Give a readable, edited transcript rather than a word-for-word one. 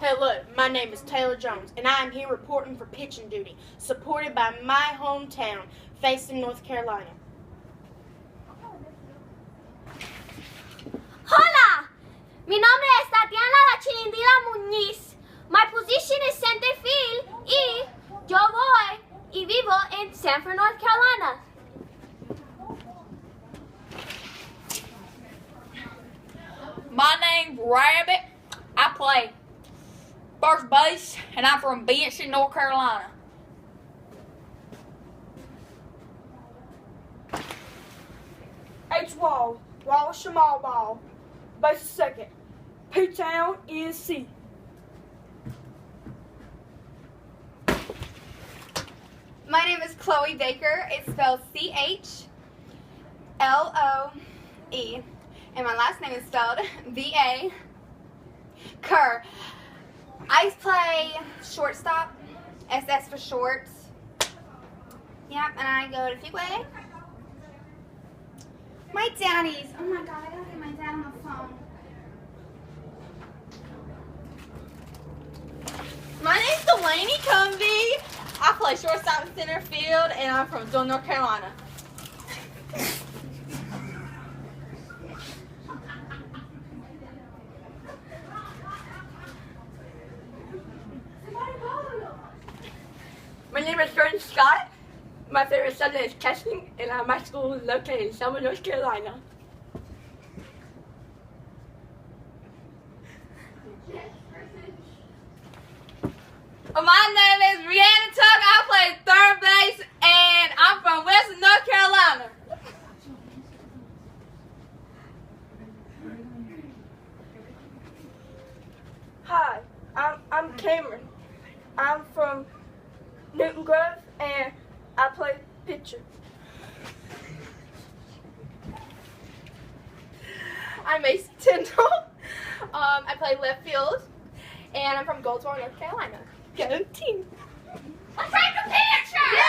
Hello, my name is Taylor Jones, and I am here reporting for pitching duty, supported by my hometown, Facein, North Carolina. Hola, mi nombre es Tatiana La Chilindrina Muñiz. My position is center field y yo voy y vivo en Sanford, North Carolina. My name's Rabbit. I play first base, and I'm from Benson, North Carolina. H. Wall, Wallace Shamal Ball, base second, P-Town, NC. My name is Chloe Baker. It's spelled C-H-L-O-E. And my last name is spelled V-A. Kerr. I play shortstop, SS for short. Yep, and I go to Fuquay. My daddies. Oh my god, I gotta get my dad on the phone. My name's Delaney Cumby. I play shortstop and center field, and I'm from Dillon, North Carolina. My name is Jordan Scott. My favorite subject is testing, and my school is located in Selma, North Carolina. My name is Brianna Tuck. I play third base, and I'm from Western North Carolina. Hi, I'm Cameron. I'm from Newton Grove, and I play pitcher. I'm Macy Tyndall. I play left field, and I'm from Goldsboro, North Carolina. Go team! Let's take a picture!